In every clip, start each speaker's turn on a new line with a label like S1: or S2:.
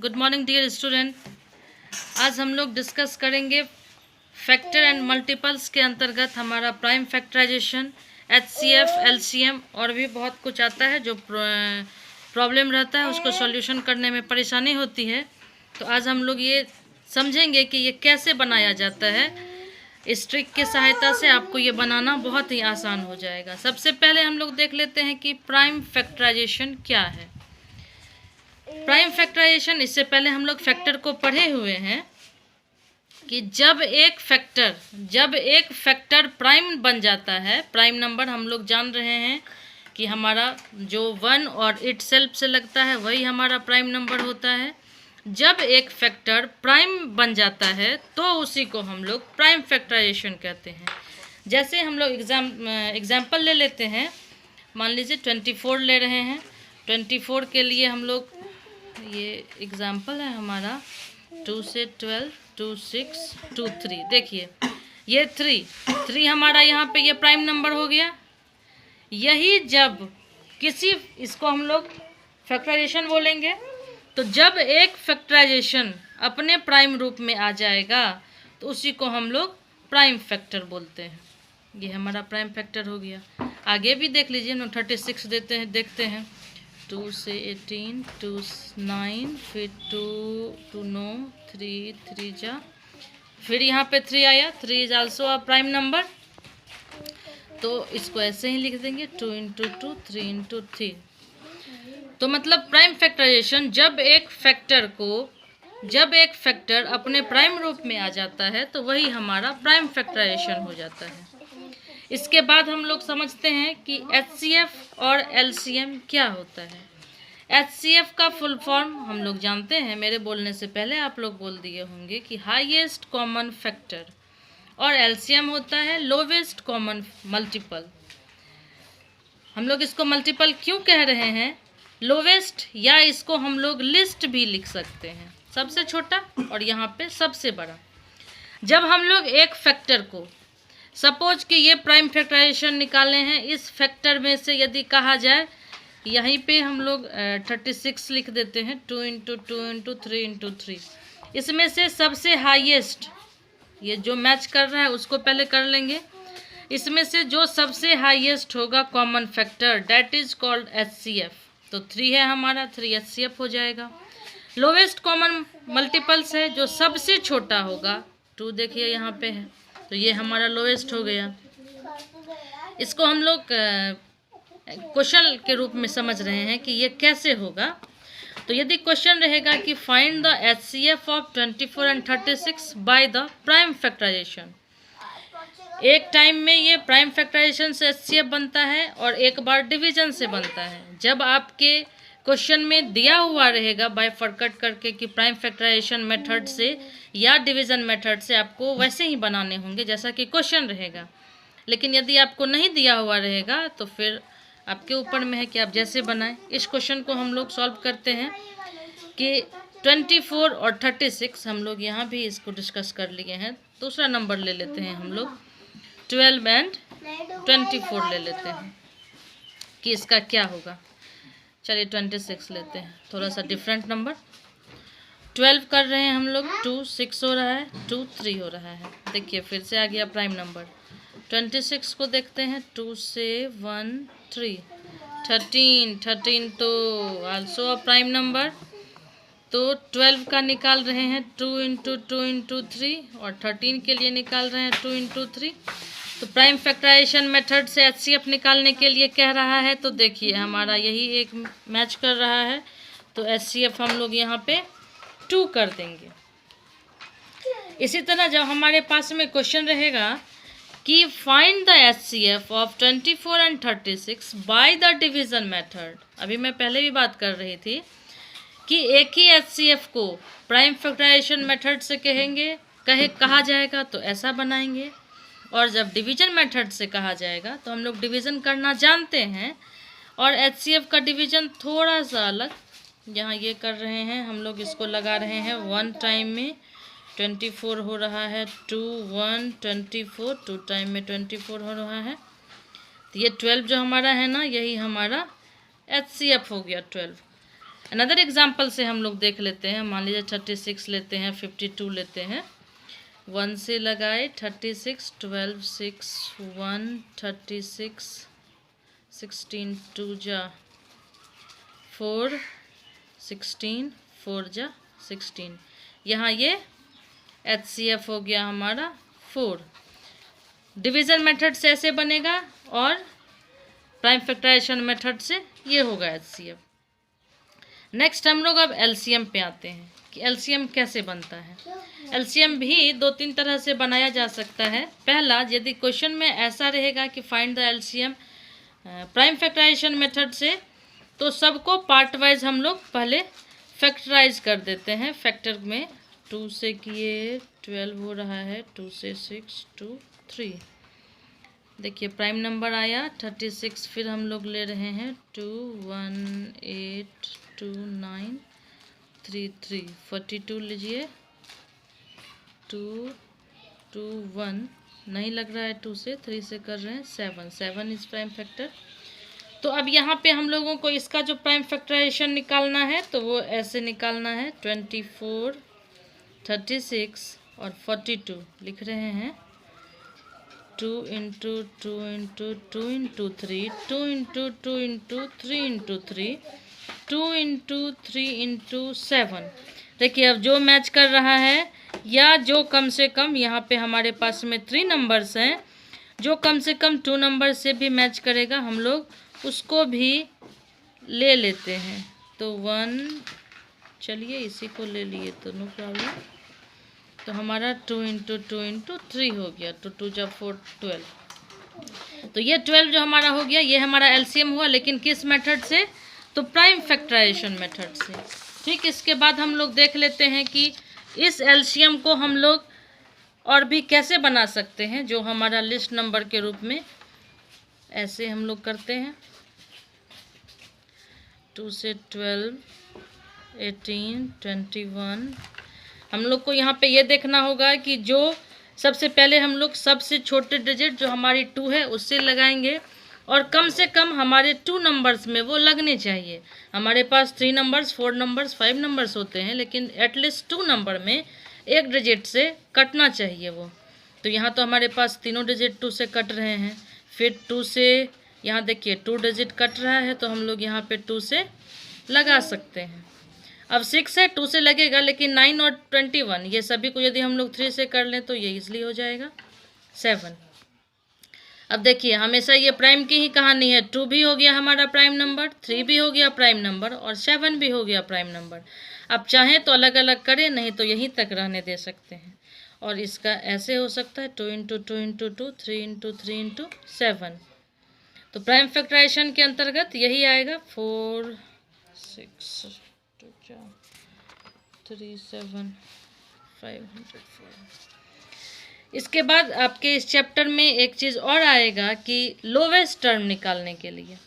S1: Good morning dear student. आज हम लोग डिस्कस करेंगे फैक्टर एंड मल्टीपल्स के अंतर्गत हमारा प्राइम फैक्टराइजेशन, एचसीएफ, एलसीएम और भी बहुत कुछ आता है जो प्रॉब्लम रहता है, उसको सॉल्यूशन करने में परेशानी होती है। तो आज हम लोग ये समझेंगे कि ये कैसे बनाया जाता है। इस ट्रिक की सहायता से आपको ये बनाना बहुत ही आसान हो जाएगा। सबसे पहले हम लोग देख लेते हैं कि प्राइम फैक्टराइजेशन क्या है। प्राइम फैक्टराइजेशन, इससे पहले हम लोग फैक्टर को पढ़े हुए हैं कि जब एक फैक्टर प्राइम बन जाता है, प्राइम नंबर हम लोग जान रहे हैं कि हमारा जो 1 और इट सेल्फ से लगता है वही हमारा प्राइम नंबर होता है। जब एक फैक्टर प्राइम बन जाता है तो उसी को हम लोग प्राइम फैक्टराइजेशन कहते हैं। जैसे हम लोग एग्जाम्पल ले लेते हैं। मान लीजिए 24 ले रहे हैं। 24 के लिए हम लोग, ये एग्जाम्पल है हमारा 2 से 12, 2, 6, 2, 3। देखिए ये 3 हमारा यहाँ पे ये प्राइम नंबर हो गया। यही जब इसको हम लोग फैक्टराइजेशन बोलेंगे। तो जब एक फैक्टराइजेशन अपने प्राइम रूप में आ जाएगा तो उसी को हम लोग प्राइम फैक्टर बोलते हैं। ये हमारा प्राइम फैक्टर हो गया। आगे भी देख लीजिए, हम 36 देखते हैं। 2 से 18, 2 9, फिर 2 9, 3 जा, फिर यहाँ पे 3 आया। 3 is also a prime number. तो इसको ऐसे ही लिख देंगे 2 × 2, 3 × 3। तो मतलब प्राइम फैक्टराइजेशन, जब एक फैक्टर अपने प्राइम रूप में आ जाता है तो वही हमारा प्राइम फैक्टराइजेशन हो जाता है। इसके बाद हम लोग समझते हैं कि एचसीएफ और एलसीएम क्या होता है। एचसीएफ का फुल फॉर्म हम लोग जानते हैं, मेरे बोलने से पहले आप लोग बोल दिए होंगे कि हाईएस्ट कॉमन फैक्टर, और एलसीएम होता है लोवेस्ट कॉमन मल्टीपल। हम लोग इसको मल्टीपल क्यों कह रहे हैं? लोवेस्ट, या इसको हम लोग लिस्ट भी लिख सकते हैं, सबसे छोटा और यहाँ पे सबसे बड़ा। जब हम लोग एक फैक्टर को, सपोज कि ये प्राइम फैक्टराइजेशन निकाले हैं, इस फैक्टर में से यदि कहा जाए, यहीं पे हम लोग 36 लिख देते हैं। 2 × 2 × 3 × 3। इसमें से सबसे हाईएस्ट, ये जो मैच कर रहा है उसको पहले कर लेंगे। इसमें से जो सबसे हाईएस्ट होगा common factor, that is called HCF. तो 3 है हमारा, 3 एचसीएफ हो जाएगा। लोवेस्ट कॉमन मल्टीपल्स है, जो सबसे छोटा होगा, 2 देखिए यहाँ पे है, तो ये हमारा लोवेस्ट हो गया। इसको हम लोग क्वेश्चन के रूप में समझ रहे हैं कि ये कैसे होगा। तो यदि क्वेश्चन रहेगा कि find the HCF of 24 and 36 by the prime factorization, एक टाइम में ये प्राइम फैक्टराइजेशन से एचसीएफ बनता है और एक बार डिवीजन से बनता है। जब आपके क्वेश्चन में दिया हुआ रहेगा बाइफरकट करके कि प्राइम फैक्टराइजेशन मेथड से या डिवीजन मेथड से, आपको वैसे ही बनाने होंगे जैसा कि क्वेश्चन रहेगा। लेकिन यदि आपको नहीं दिया हुआ रहेगा तो फिर आपके ऊपर में है कि आप जैसे बनाएं। इस क्वेश्चन को हम लोग सॉल्व करते हैं कि 24 और 36 हम लोग यहाँ भी इसको डिस्कस कर लिए हैं। दूसरा नंबर ले लेते हैं हम लोग, 12 एंड 24 ले लेते हैं कि इसका क्या होगा। चलिए 26 लेते हैं, थोड़ा सा डिफरेंट नंबर। 12 कर रहे हैं हम लोग, 2 6 हो रहा है, 2 3 हो रहा है। देखिए फिर से आ गया प्राइम नंबर। 26 को देखते हैं, 2 से 1 3, 13 तो आल्सो अ प्राइम नंबर। तो 12 का निकाल रहे हैं 2 × 2 × 3, और 13 के लिए निकाल रहे हैं 2 × 3। तो प्राइम फैक्टराइजेशन मेथड से एचसीएफ निकालने के लिए कह रहा है। तो देखिए हमारा यही एक मैच कर रहा है, तो एचसीएफ हम लोग यहाँ पे 2 कर देंगे। इसी तरह जब हमारे पास में क्वेश्चन रहेगा कि find the HCF of 24 and 36 by the division method, अभी मैं पहले भी बात कर रही थी कि एक ही एचसीएफ को प्राइम फैक्टराइजेशन मेथड से कहा जाएगा तो ऐसा बनाएंगे, और जब डिवीजन मेथड से कहा जाएगा तो हम लोग डिवीज़न करना जानते हैं, और एचसीएफ का डिवीज़न थोड़ा सा अलग। यहाँ ये कर रहे हैं हम लोग, इसको लगा रहे हैं 1 टाइम में 24 हो रहा है, 2 1 24, 2 टाइम में 24 हो रहा है। तो ये 12 जो हमारा है ना, यही हमारा एचसीएफ हो गया 12। अनदर एग्जाम्पल से हम लोग देख लेते हैं। मान लीजिए 36 लेते हैं, 52 लेते हैं। 1 से लगाए 36, 12 6 1 36, 16 2 जा 4, 16 4 जा 16। यहाँ ये HCF हो गया हमारा 4। डिवीज़न मेथड से ऐसे बनेगा और प्राइम फैक्टराइजेशन मेथड से ये होगा HCF। नेक्स्ट हम लोग अब LCM पे आते हैं कि LCM कैसे बनता है। LCM भी 2-3 तरह से बनाया जा सकता है। पहला, यदि क्वेश्चन में ऐसा रहेगा कि find the LCM prime factorization method से, तो सबको पार्ट वाइज हम लोग पहले फैक्टराइज कर देते हैं। फैक्टर में 2 से किए 12 हो रहा है, 2 से 6 2 3। देखिए प्राइम नंबर आया 36, फिर हम लोग ले रहे हैं 2 1 8 2 9 3 3 42 लीजिए, 2 2 1 नहीं लग रहा है, 2 से 3 से कर रहे हैं 7 7 इज प्राइम फैक्टर। तो अब यहाँ पे हम लोगों को इसका जो प्राइम फैक्टराइजेशन निकालना है तो वो ऐसे निकालना है। 24 36 और 42 लिख रहे हैं 2 into 2 into 2 into 3 2 into 2 into 3 into 3 2 into 3 into 7। देखिए अब जो मैच कर रहा है या जो कम से कम, यहाँ पे हमारे पास में 3 नंबर्स हैं, जो कम से कम 2 नंबर से भी मैच करेगा हम लोग उसको भी ले लेते हैं। तो 1, चलिए इसी को ले लिए तो नो प्रॉब्लम। तो हमारा 2 इंटू 2 इंटू 3 हो गया, तो 2 जा 4 12। तो ये 12 जो हमारा हो गया ये हमारा LCM हुआ, लेकिन किस मेथड से? तो प्राइम फैक्टराइजेशन मेथड से। ठीक, इसके बाद हम लोग देख लेते हैं कि इस LCM को हम लोग और भी कैसे बना सकते हैं, जो हमारा लिस्ट नंबर के रूप में ऐसे हम लोग करते हैं। 2 से 12 18 21। हम लोग को यहाँ पे ये देखना होगा कि जो सबसे पहले हम लोग सबसे छोटे डिजिट जो हमारी 2 है उससे लगाएंगे, और कम से कम हमारे 2 नंबर्स में वो लगने चाहिए। हमारे पास 3 नंबर्स 4 नंबर्स 5 नंबर्स होते हैं, लेकिन एटलीस्ट 2 नंबर में एक डिजिट से कटना चाहिए वो। तो यहाँ तो हमारे पास तीनों डिजिट 2 से कट रहे हैं। फिर 2 से यहाँ देखिए 2 डिजिट कट रहा है, तो हम लोग यहाँ पे 2 से लगा सकते हैं। अब 6 है, 2 से लगेगा, लेकिन 9 और 21 ये सभी को यदि हम लोग 3 से कर लें तो ये ईजिली हो जाएगा 7। अब देखिए हमेशा ये प्राइम की ही कहानी है। 2 भी हो गया हमारा प्राइम नंबर, 3 भी हो गया प्राइम नंबर, और 7 भी हो गया प्राइम नंबर। अब चाहें तो अलग अलग करें, नहीं तो यहीं तक रहने दे सकते हैं। और इसका ऐसे हो सकता है 2 इंटू 2 इंटू 2 3 इंटू 3 इंटू 7। तो प्राइम फैक्टराइजेशन के अंतर्गत यही आएगा 4 6 2 3 7 504। इसके बाद आपके इस चैप्टर में एक चीज़ और आएगा कि लोवेस्ट टर्म निकालने के लिए।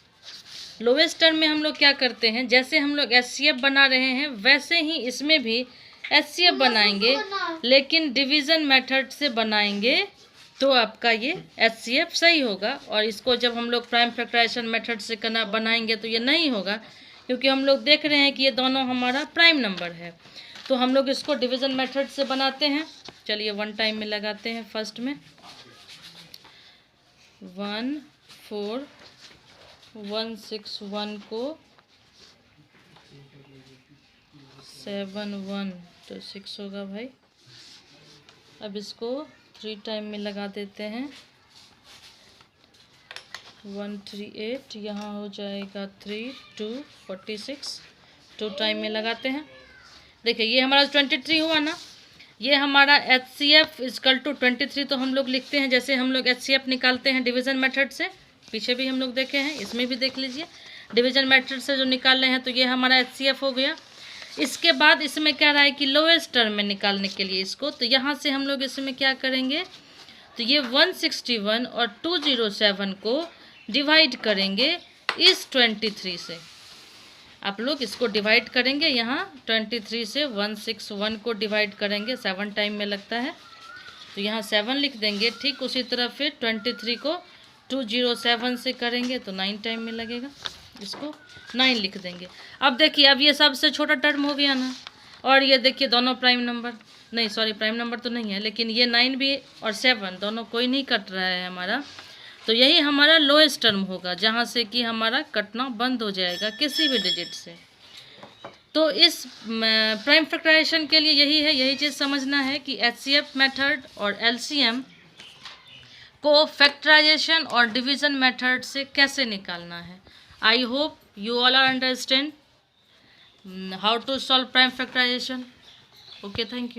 S1: लोवेस्ट टर्म में हम लोग क्या करते हैं, जैसे हम लोग HCF बना रहे हैं वैसे ही इसमें भी HCF बनाएंगे, लेकिन डिवीज़न मेथड से बनाएंगे तो आपका ये HCF सही होगा। और इसको जब हम लोग प्राइम फैक्टराइजेशन मेथड से बनाएंगे तो ये नहीं होगा, क्योंकि हम लोग देख रहे हैं कि ये दोनों हमारा प्राइम नंबर है। तो हम लोग इसको डिवीज़न मेथड से बनाते हैं। चलिए 1 टाइम में लगाते हैं। फर्स्ट में 1 4 1 6 1 को 7 1 तो 6 होगा भाई। अब इसको 3 टाइम में लगा देते हैं। 1 3 8 यहाँ हो जाएगा 3 2 46। 2 टाइम में लगाते हैं। देखिए ये हमारा 23 हुआ ना, ये हमारा HCF इक्वल टू 23 तो हम लोग लिखते हैं जैसे हम लोग HCF निकालते हैं डिवीज़न मेथड से। पीछे भी हम लोग देखे हैं, इसमें भी देख लीजिए डिवीज़न मेथड से जो निकाल रहे हैं, तो ये हमारा HCF हो गया। इसके बाद इसमें क्या रहा है कि लोएस्ट टर्म में निकालने के लिए इसको, तो यहाँ से हम लोग इसमें क्या करेंगे, तो ये 161 और 207 को डिवाइड करेंगे इस 23 से। आप लोग इसको डिवाइड करेंगे, यहाँ 23 से 161 को डिवाइड करेंगे, 7 टाइम में लगता है, तो यहाँ 7 लिख देंगे। ठीक उसी तरह फिर 23 को 207 से करेंगे तो 9 टाइम में लगेगा। इसको 9 लिख देंगे। अब देखिए, अब ये सबसे छोटा टर्म हो गया ना, और ये देखिए दोनों प्राइम नंबर, नहीं सॉरी प्राइम नंबर तो नहीं है, लेकिन ये 9 भी और 7 दोनों कोई नहीं कट रहा है हमारा, तो यही हमारा लोएस्ट टर्म होगा, जहाँ से कि हमारा कटना बंद हो जाएगा किसी भी डिजिट से। तो इस प्राइम फैक्टराइजेशन के लिए यही है, यही चीज़ समझना है कि HCF मेथड और LCM को फैक्टराइजेशन और डिवीज़न मेथड से कैसे निकालना है। I hope you all are understand how to solve prime factorization. Okay, thank you.